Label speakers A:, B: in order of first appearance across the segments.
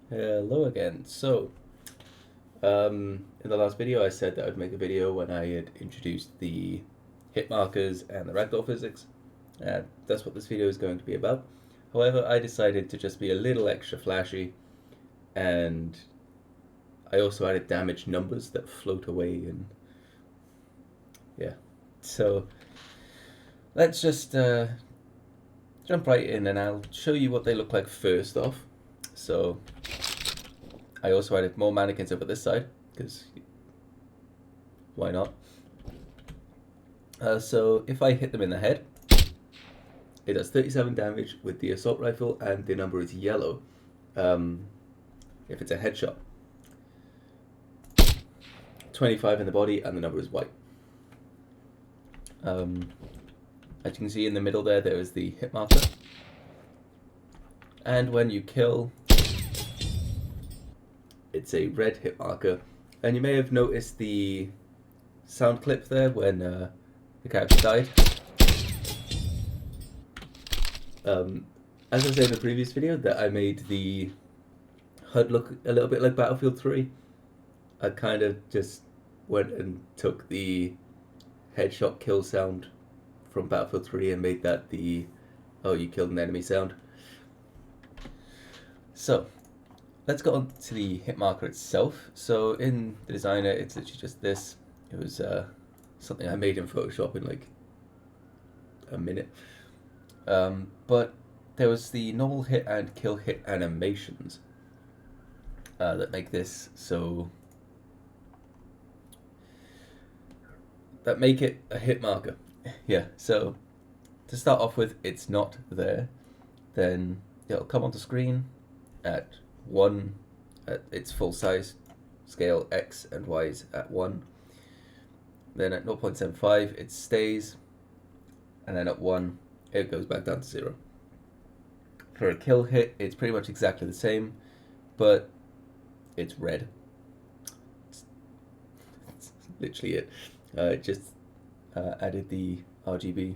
A: Hello again. In the last video, I said that I'd make a video when I had introduced the hit markers and the ragdoll physics. That's what this video is going to be about. However, I decided to just be a little extra flashy, and I also added damage numbers that float away, and yeah. So let's just jump right in, and I'll show you what they look like first off. So I also added more mannequins over this side, because why not? So if I hit them in the head, it does 37 damage with the assault rifle, and the number is yellow if it's a headshot. 25 in the body, and the number is white. As you can see in the middle there is the hit marker. And when you kill, it's a red hit marker. And you may have noticed the sound clip there when the character died. As I said in the previous video, that I made the HUD look a little bit like Battlefield 3. I kind of just went and took the headshot kill sound from Battlefield 3 and made that the "oh, you killed an enemy" sound. So let's go on to the hit marker itself. So in the designer, it's literally just this. It was something I made in Photoshop in like a minute. But there was the normal hit and kill hit animations that make this so that make it a hit marker. Yeah, so to start off with, it's not there. Then it'll come onto screen at 1 at its full size scale, X and Y is at 1. Then at 0.75 it stays, and then at 1 it goes back down to 0. For a kill hit, it's pretty much exactly the same, but it's red. It's literally it. Just added the RGB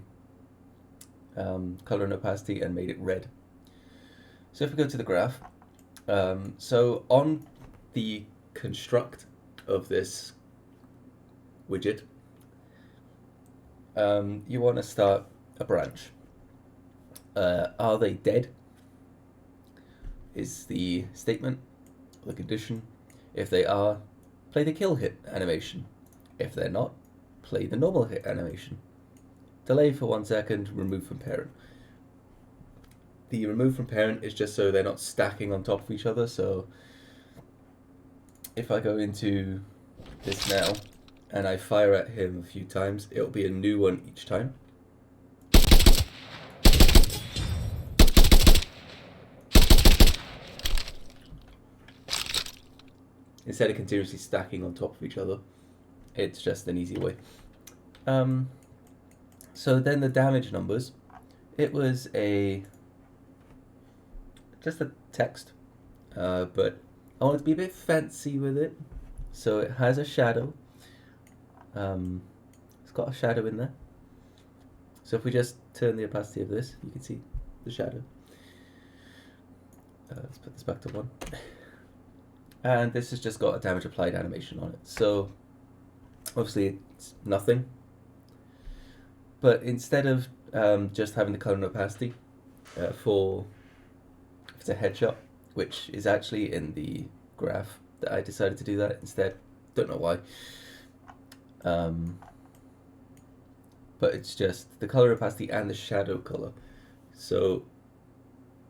A: color and opacity and made it red. So if we go to the graph, so on the construct of this widget, you want to start a branch. Are they dead? Is the statement, the condition. If they are, play the kill hit animation. If they're not, play the normal hit animation. Delay for 1 second, remove from parent. The remove from parent is just so they're not stacking on top of each other. So if I go into this now and I fire at him a few times, it'll be a new one each time. Instead of continuously stacking on top of each other, it's just an easy way. So then the damage numbers, it was just a text, but I wanted to be a bit fancy with it, so it has a shadow. It's got a shadow in there. So if we just turn the opacity of this, you can see the shadow. Let's put this back to 1. And this has just got a damage applied animation on it. So obviously it's nothing. But instead of just having the color and opacity for if it's a headshot, which is actually in the graph, that I decided to do that instead. Don't know why. But it's just the color opacity and the shadow color. So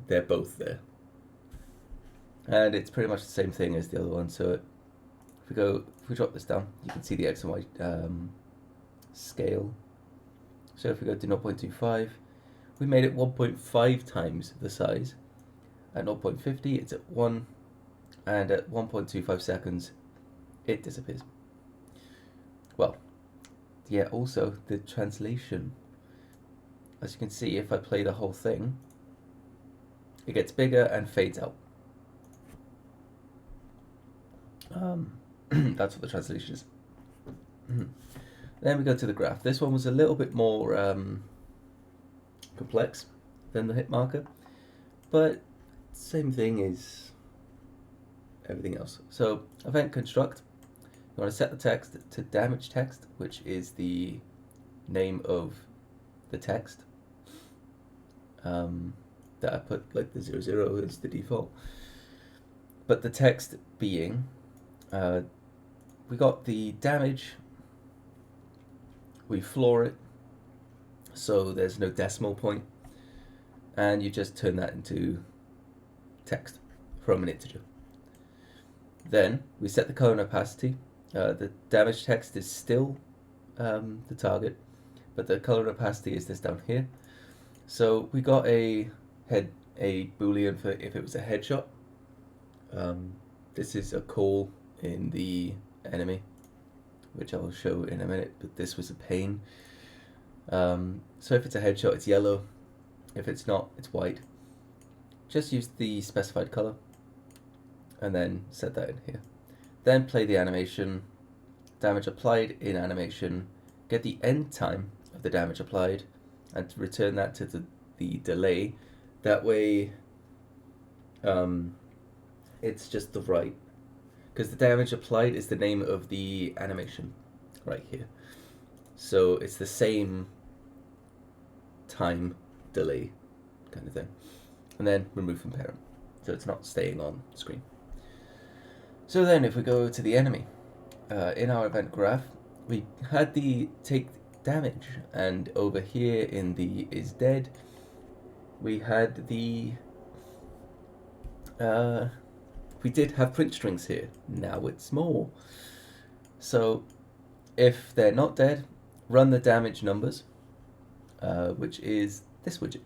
A: they're both there. And it's pretty much the same thing as the other one. So if we drop this down, you can see the X and Y scale. So if we go to 0.25, we made it 1.5 times the size. At 0.50, it's at 1, and at 1.25 seconds, it disappears. Well, yeah, also the translation. As you can see, if I play the whole thing, it gets bigger and fades out. That's what the translation is. Then we go to the graph. This one was a little bit more complex than the hit marker, but same thing is everything else. So event construct, you want to set the text to damage text, which is the name of the text. That I put like the 00 as the default. But the text being, we got the damage, we floor it, so there's no decimal point, and you just turn that into text from an integer. Then we set the color and opacity. The damage text is still the target, but the color and opacity is this down here. So we got a boolean for if it was a headshot. This is a call in the enemy, which I will show in a minute, but this was a pain. So if it's a headshot, it's yellow. If it's not, it's white. Just use the specified color and then set that in here. Then play the animation, damage applied in animation, get the end time of the damage applied, and return that to the delay. That way, it's just the right, because the damage applied is the name of the animation right here. So it's the same time delay kind of thing. And then remove from parent, so it's not staying on screen. So then if we go to the enemy, in our event graph, we had the take damage, and over here in the is dead, we had the, we did have print strings here, now it's more. So if they're not dead, run the damage numbers, which is this widget.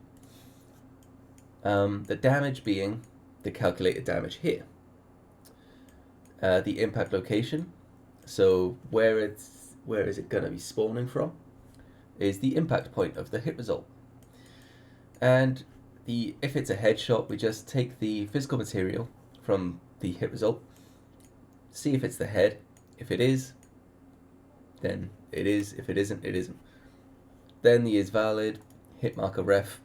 A: The damage being the calculated damage here. The impact location, so where is it going to be spawning from, is the impact point of the hit result. And if it's a headshot, we just take the physical material from the hit result, see if it's the head. If it is, then it is. If it isn't, it isn't. Then the is valid, hit marker ref,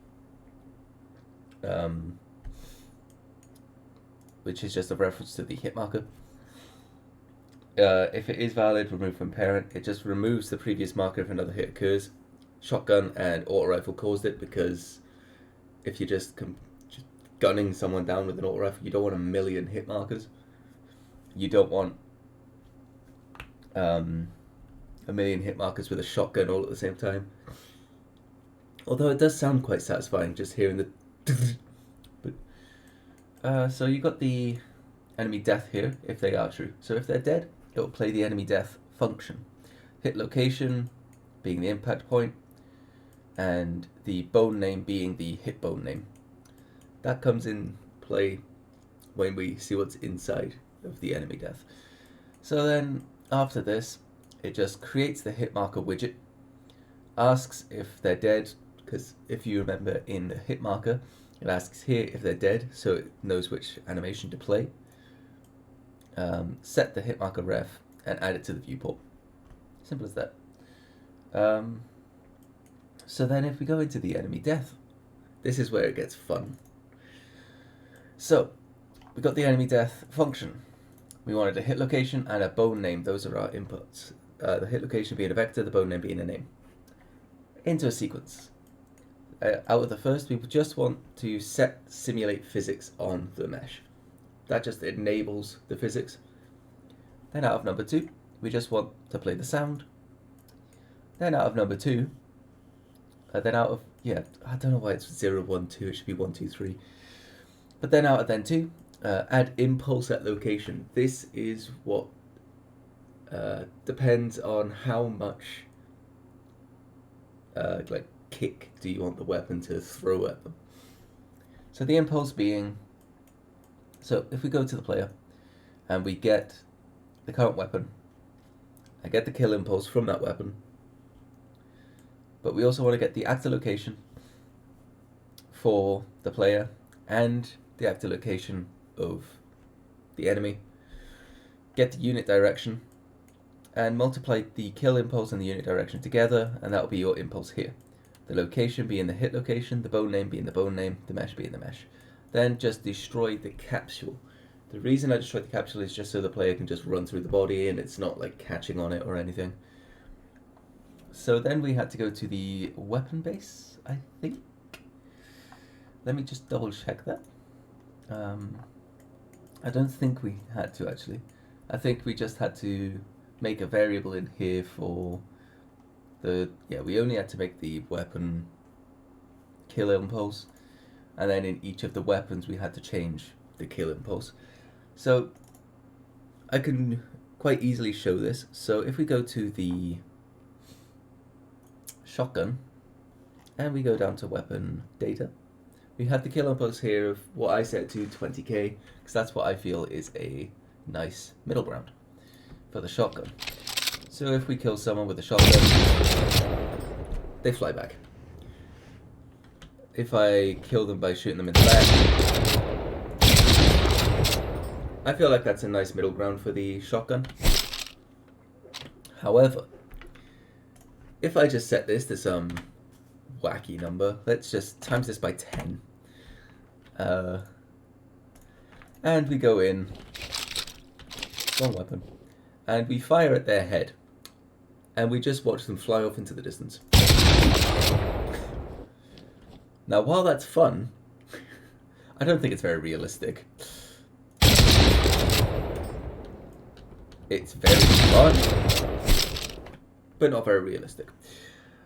A: which is just a reference to the hit marker. If it is valid, remove from parent. It just removes the previous marker if another hit occurs. Shotgun and auto rifle caused it, because if you're just gunning someone down with an auto rifle, you don't want a million hit markers. You don't want a million hit markers with a shotgun all at the same time. Although it does sound quite satisfying just hearing the but so you got the enemy death here if they are true. So if they're dead, it will play the enemy death function. Hit location being the impact point, and the bone name being the hit bone name. That comes in play when we see what's inside of the enemy death. So then after this, it just creates the hit marker widget, asks if they're dead, because if you remember in the hit marker, it asks here if they're dead, so it knows which animation to play. Set the hit marker ref and add it to the viewport. Simple as that. So then if we go into the enemy death, this is where it gets fun. So we got the enemy death function. We wanted a hit location and a bone name. Those are our inputs. The hit location being a vector, the bone name being a name. Into a sequence. Out of the first, we just want to set simulate physics on the mesh. That just enables the physics. Then out of number 2, we just want to play the sound. Then out of number 2, then out of, I don't know why it's 0, 1, 2, it should be 1, 2, 3. But then out of then 2, add impulse at location. This is what depends on how much like kick do you want the weapon to throw at them. So the impulse being, so if we go to the player and we get the current weapon, I get the kill impulse from that weapon, but we also want to get the active location for the player and the active location of the enemy, get the unit direction, and multiply the kill impulse and the unit direction together, and that will be your impulse here. The location being the hit location, the bone name being the bone name, the mesh being the mesh. Then just destroy the capsule. The reason I destroyed the capsule is just so the player can just run through the body and it's not like catching on it or anything. So then we had to go to the weapon base, I think. Let me just double check that. I don't think we had to actually. I think we just had to make a variable in here for we only had to make the weapon kill impulse, and then in each of the weapons we had to change the kill impulse. So I can quite easily show this. So if we go to the shotgun and we go down to weapon data, we have the kill impulse here of what I set to 20k, because that's what I feel is a nice middle ground for the shotgun. So if we kill someone with a shotgun, they fly back. If I kill them by shooting them in the back, I feel like that's a nice middle ground for the shotgun. However, if I just set this to some wacky number, let's just times this by 10. And we go in, one weapon, and we fire at their head. And we just watch them fly off into the distance. Now, while that's fun, I don't think it's very realistic. It's very fun, but not very realistic.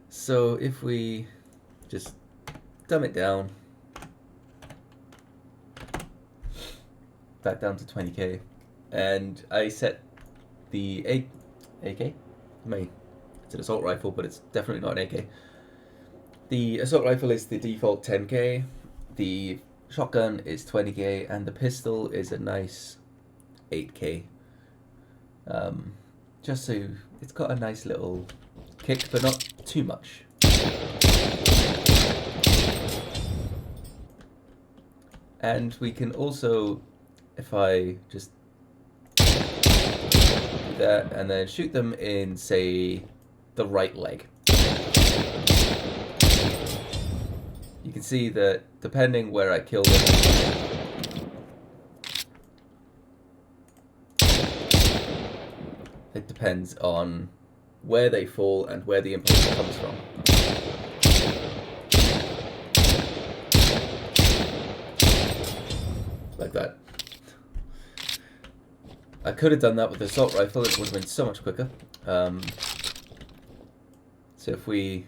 A: So if we just dumb it down, back down to 20k, and I set the AK? It's an assault rifle, but it's definitely not an AK. The assault rifle is the default 10k, the shotgun is 20k, and the pistol is a nice 8k. Just so it's got a nice little kick, but not too much. And we can also, if I just do that and then shoot them in, say, the right leg, you can see that depending where I kill them, it depends on where they fall and where the impulse comes from. Like that. I could have done that with the assault rifle, it would have been so much quicker. So if we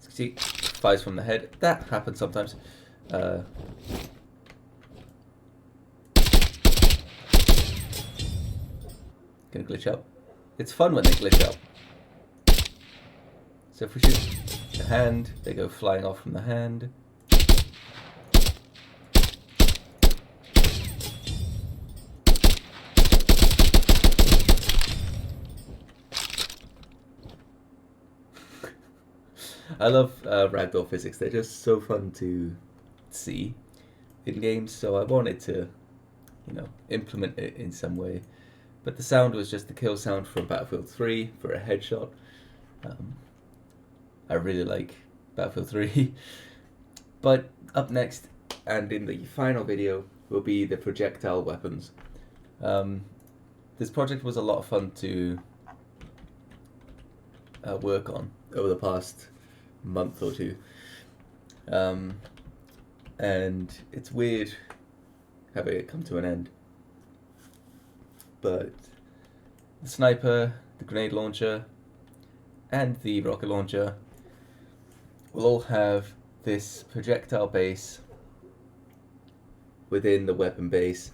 A: see, fires from the head, that happens sometimes. Gonna glitch out. It's fun when they glitch out. So if we shoot the hand, they go flying off from the hand. I love ragdoll physics. They're just so fun to see in games, so I wanted to, implement it in some way. But the sound was just the kill sound from Battlefield 3 for a headshot. I really like Battlefield 3. But up next, and in the final video, will be the projectile weapons. This project was a lot of fun to work on over the past month or two. And it's weird having it come to an end. But the sniper, the grenade launcher, and the rocket launcher will all have this projectile base within the weapon base.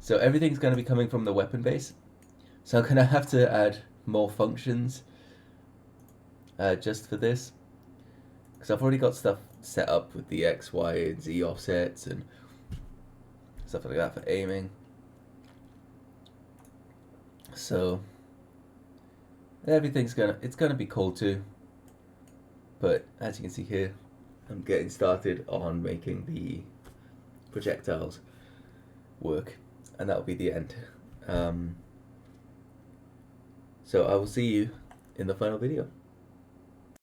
A: So everything's going to be coming from the weapon base. So I'm going to have to add more functions just for this. Because I've already got stuff set up with the X, Y, and Z offsets and stuff like that for aiming. So everything's it's gonna be cool too. But as you can see here, I'm getting started on making the projectiles work, and that'll be the end. So I will see you in the final video.